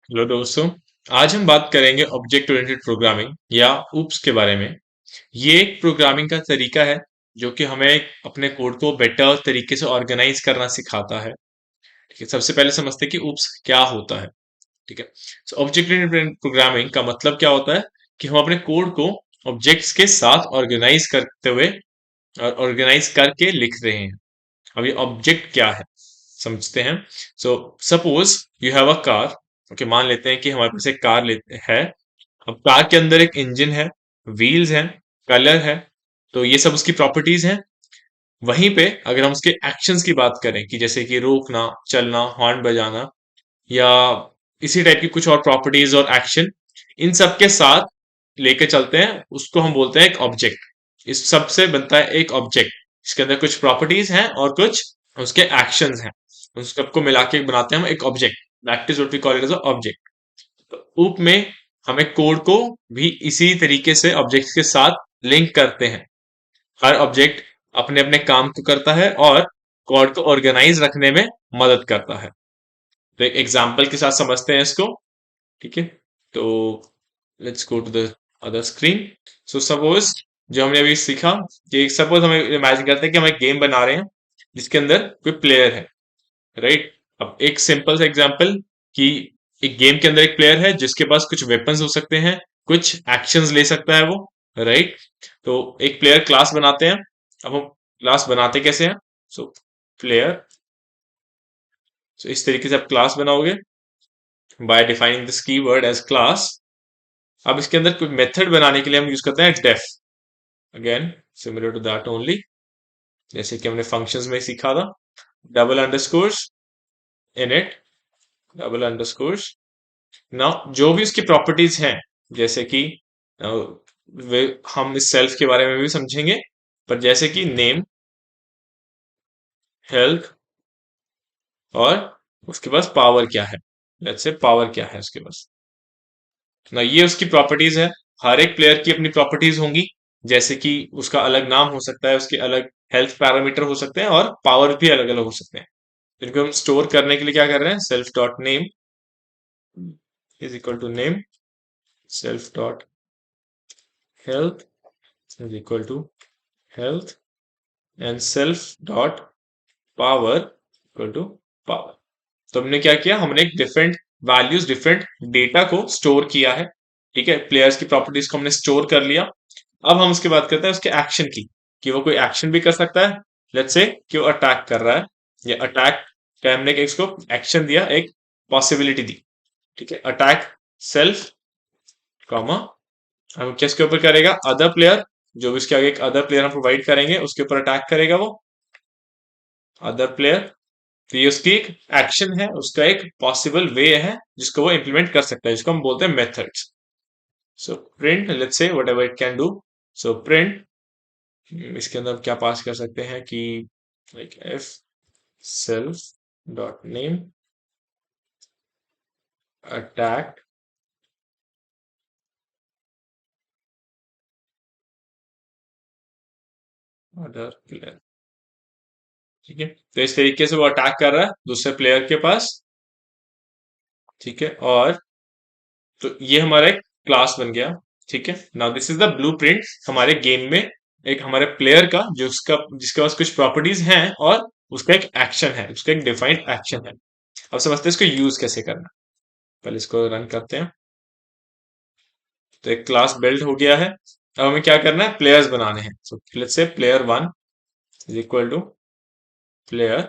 Hello दोस्तों। आज हम बात करेंगे ऑब्जेक्ट ओरिएंटेड प्रोग्रामिंग या ऊप्स के बारे में। ये एक प्रोग्रामिंग का तरीका है जो कि हमें अपने कोड को बेटर तरीके से ऑर्गेनाइज करना सिखाता है। ठीक है, सबसे पहले समझते हैं कि ऊप्स क्या होता है। ठीक है, तो ऑब्जेक्ट ओरिएंटेड प्रोग्रामिंग का मतलब क्या होता है कि हम अपने कोड को ऑब्जेक्ट्स के साथ ऑर्गेनाइज करते हुए और ऑर्गेनाइज करके लिख रहे हैं। अब ये ऑब्जेक्ट क्या है समझते हैं। So suppose you have a car. Okay, मान लेते हैं कि हमारे पास एक कार लेते है। अब कार के अंदर एक इंजन है, व्हील्स हैं, कलर है, तो ये सब उसकी प्रॉपर्टीज हैं। वहीं पे अगर हम उसके एक्शंस की बात करें कि जैसे कि रोकना, चलना, हॉर्न बजाना या इसी टाइप की कुछ और प्रॉपर्टीज और एक्शन, इन सब के साथ लेके चलते हैं, उसको हम बोलते हैं एक ऑब्जेक्ट। इस सब से बनता है एक ऑब्जेक्ट। इसके अंदर कुछ प्रॉपर्टीज हैं और कुछ उसके एक्शंस हैं। उस सबको मिला के बनाते हैं हम एक object. That is what we call it as object. तो ऊप में हमें कोड को भी इसी तरीके से ऑब्जेक्ट्स के साथ लिंक करते हैं। हर ऑब्जेक्ट अपने अपने काम को करता है और कोड को ऑर्गेनाइज रखने में मदद करता है। तो एक एग्जाम्पल के साथ समझते हैं इसको। ठीक है, तो let's go to the other screen. So suppose जो हमने अभी सीखा कि सपोज हमें इमेजिन करते हैं कि हम एक गेम बना रहे हैं जिसके अंदर कोई प्लेयर है, राइट। अब एक सिंपल सा एग्जांपल कि एक गेम के अंदर एक प्लेयर है जिसके पास कुछ वेपन्स हो सकते हैं, कुछ एक्शंस ले सकता है वो, राइट। तो एक प्लेयर क्लास बनाते हैं। अब हम क्लास बनाते कैसे हैं? सो प्लेयर, सो इस तरीके से आप क्लास बनाओगे by defining this keyword as class. अब इसके अंदर कोई मेथड बनाने के लिए हम यूज करते हैं def. Again similar to that only, जैसे कि हमने फंक्शंस में सीखा था। Double underscores in it, double underscores. Now जो भी उसकी प्रॉपर्टीज हैं, जैसे कि अ, हम इस सेल्फ के बारे में भी समझेंगे, पर जैसे कि नेम, हेल्थ और उसके पास पावर क्या है। लेट्स से पावर क्या है उसके पास। ना ये उसकी प्रॉपर्टीज है। हर एक प्लेयर की अपनी प्रॉपर्टीज होंगी, जैसे कि उसका अलग नाम हो सकता है, उसके अलग हेल्थ पैरामीटर हो सकते हैं और पावर भी अलग अलग हो सकते हैं। इनको हम स्टोर करने के लिए क्या कर रहे हैं? Self dot name is equal to name, self dot health is equal to health and self dot power equal to power. तो हमने क्या किया? हमने एक डिफरेंट वैल्यूज, डिफरेंट डेटा को स्टोर किया है। ठीक है, प्लेयर्स की प्रॉपर्टीज को हमने स्टोर कर लिया। अब हम उसकी बात करते हैं उसके एक्शन की, कि वो कोई एक्शन भी कर सकता है। लेट्स से कि वो अटैक कर रहा है, या अटैक का हमने इसको एक्शन दिया, एक पॉसिबिलिटी दी। ठीक है, अटैक सेल्फ कॉमा, हम किसके ऊपर करेगा? Other player. जो भी उसके आगे एक अदर प्लेयर हम प्रोवाइड करेंगे उसके ऊपर अटैक करेगा वो अदर प्लेयर। तो ये उसकी एक एक्शन है, उसका एक पॉसिबल वे है जिसको वो इंप्लीमेंट कर सकता है, जिसको हम बोलते हैं methods. So print, let's say whatever it can do. So print, इसके अंदर हम क्या पास कर सकते हैं कि like F self dot name attack other player. ठीक है, तो इस तरीके से वो अटैक कर रहा है दूसरे प्लेयर के पास। ठीक है, और तो ये हमारा एक क्लास बन गया। ठीक है, now this is the blueprint हमारे गेम में, एक हमारे प्लेयर का जो उसका जिसके पास कुछ प्रॉपर्टीज हैं और उसका एक एक्शन है, उसका एक डिफाइंड एक्शन है। अब समझते हैं इसको यूज कैसे करना। पहले इसको रन करते हैं। तो एक क्लास बिल्ड हो गया है। अब हमें क्या करना है? प्लेयर्स बनाने हैं। So let's say player one is equal to player.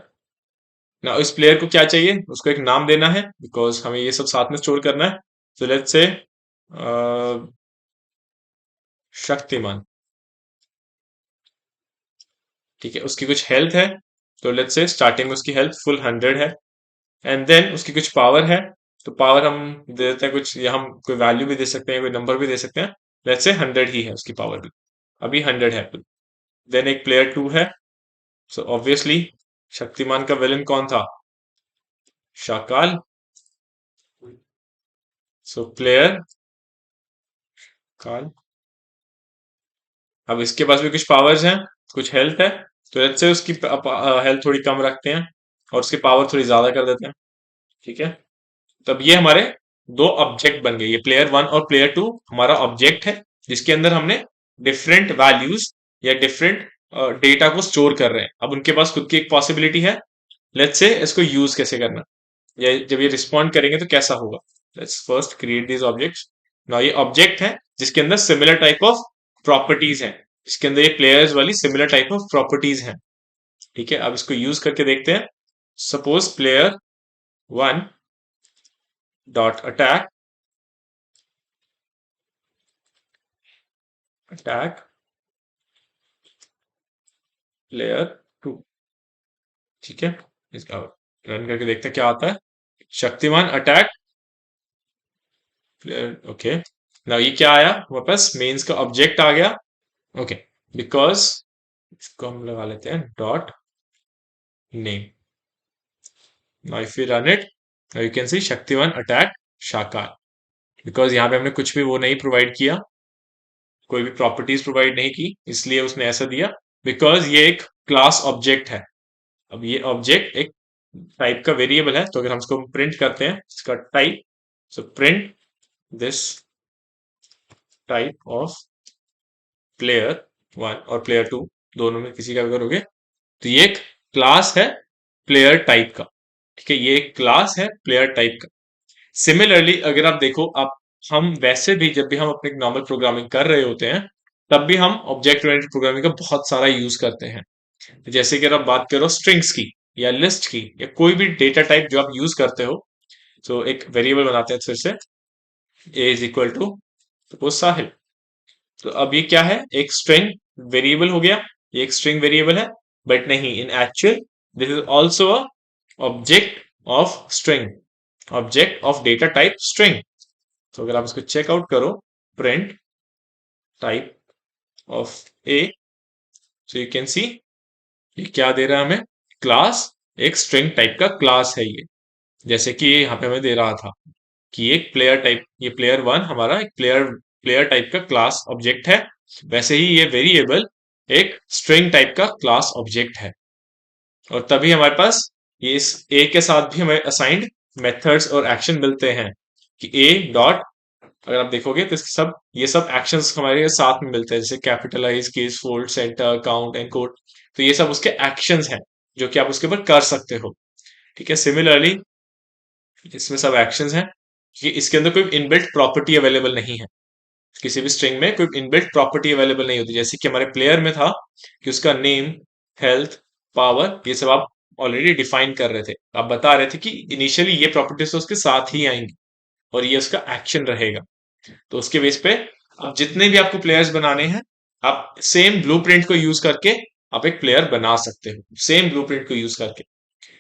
ना इस प्लेयर को क्या चाहिए? उसको एक नाम देना है, बिकॉज हमें ये सब साथ में स्टोर करना है। सो लेट्स से शक्तिमान। ठीक है, उसकी कुछ हेल्थ है, तो लेट्स से स्टार्टिंग में उसकी हेल्थ फुल 100 है। एंड देन उसकी कुछ पावर है, तो पावर हम दे देते हैं कुछ, या हम कोई वैल्यू भी दे सकते हैं, कोई नंबर भी दे सकते हैं। लेट्स से 100 ही है उसकी पावर भी, अभी 100 है। देन एक प्लेयर टू है। सो ऑब्वियसली शक्तिमान का विलन कौन था? शाकाल। सो प्लेयर काल। अब इसके पास भी कुछ पावर्स हैं, कुछ हेल्थ है, तो लेट्स से उसकी हेल्थ थोड़ी कम रखते हैं और उसकी पावर थोड़ी ज्यादा कर देते हैं। ठीक है, तब ये हमारे दो ऑब्जेक्ट बन गए। ये प्लेयर 1 और प्लेयर 2 हमारा ऑब्जेक्ट है, जिसके अंदर हमने डिफरेंट वैल्यूज या डिफरेंट डेटा को स्टोर कर रहे हैं। अब उनके पास खुद की एक पॉसिबिलिटी है। लेट्स से इसको यूज कैसे करना, या जब ये रिस्पॉन्ड करेंगे तो कैसा होगा। Let's first create this objects. Now ये ऑब्जेक्ट है जिसके अंदर सिमिलर टाइप ऑफ प्रॉपर्टीज हैं, जिसके अंदर ये प्लेयर्स वाली सिमिलर टाइप ऑफ प्रॉपर्टीज हैं। ठीक है, अब इसको यूज करके देखते हैं। Suppose player 1 dot attack attack player 2। ठीक है, इसका रन करके देखते हैं क्या आता है। Shaktimaan attack player. Okay, now ये क्या आया हमारे पास, मेंस का ऑब्जेक्ट आ गया। ओके, बिकॉज इसको हम लगा लेते हैं dot name. Now if you run it, you can see Shaktimaan attack Shakaal. Because यहाँ पे हमने कुछ भी वो नहीं प्रोवाइड किया, कोई भी प्रॉपर्टीज प्रोवाइड नहीं की, इसलिए उसने ऐसा दिया। बिकॉज ये एक क्लास ऑब्जेक्ट है। अब ये ऑब्जेक्ट एक टाइप का वेरिएबल है, तो अगर हम इसको प्रिंट करते हैं इसका type, so print this type of player 1 और प्लेयर 2, दोनों में किसी का भी करोगे तो ये एक क्लास है प्लेयर टाइप का। ठीक है, ये एक क्लास है प्लेयर टाइप का। सिमिलरली अगर आप देखो, आप हम वैसे भी जब भी हम अपने नॉर्मल प्रोग्रामिंग कर रहे होते हैं, तब भी हम ऑब्जेक्ट ओरिएंटेड प्रोग्रामिंग का बहुत सारा यूज करते हैं। जैसे कि अगर आप बात करो स्ट्रिंग्स की या लिस्ट की या कोई भी डेटा टाइप जो आप यूज करते हो, तो एक वेरिएबल बनाते हैं फिर से, ए इज इक्वल टू सपोज साहिल। तो अब ये क्या है, एक स्ट्रिंग वेरिएबल हो गया, ये एक स्ट्रिंग वेरिएबल है। बट नहीं, इन actual this is also a object of string, object of data type string. तो अगर आप इसको चेकआउट करो, print type of A, so you can सी ये क्या दे रहा है हमें, क्लास, एक स्ट्रिंग टाइप का क्लास है ये। जैसे कि ये यहाँ पे हमें दे रहा था कि एक प्लेयर टाइप, ये प्लेयर 1 हमारा एक प्लेयर प्लेयर टाइप का क्लास ऑब्जेक्ट है, वैसे ही ये वेरिएबल एक स्ट्रिंग टाइप का क्लास ऑब्जेक्ट है। और तभी हमारे पास ये इस ए के साथ भी हमें असाइंड मेथड्स और एक्शन मिलते हैं कि ए डॉट, अगर आप देखोगे तो इसके सब ये सब एक्शंस हमारे साथ में मिलते हैं, जैसे capitalize, case fold, center, count, encode. तो ये सब उसके एक्शंस हैं जो कि आप उसके ऊपर कर सकते हो। ठीक है, सिमिलरली इसमें सब एक्शंस हैं कि इसके अंदर कोई इनबिल्ट प्रॉपर्टी अवेलेबल नहीं है। किसी भी स्ट्रिंग में कोई इनबिल्ट प्रॉपर्टी अवेलेबल नहीं होती, जैसे कि हमारे प्लेयर में था कि उसका नेम, हेल्थ, पावर, ये सब आप ऑलरेडी डिफाइन कर रहे थे। आप बता रहे थे कि इनिशियली ये प्रॉपर्टीज तो उसके साथ ही आएंगी और ये उसका एक्शन रहेगा। तो उसके बेस पे अब जितने भी आपको प्लेयर्स बनाने हैं, आप सेम ब्लूप्रिंट को यूज करके आप एक प्लेयर बना सकते हो, सेम ब्लूप्रिंट को यूज करके।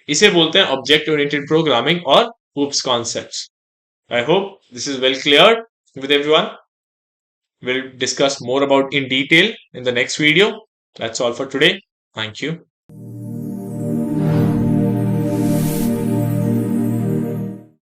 इसे बोलते हैं ऑब्जेक्ट ओरिएंटेड प्रोग्रामिंग और OOPS concepts. I hope this is well cleared with everyone. We'll discuss more about in detail in the next video. That's all for today. Thank you.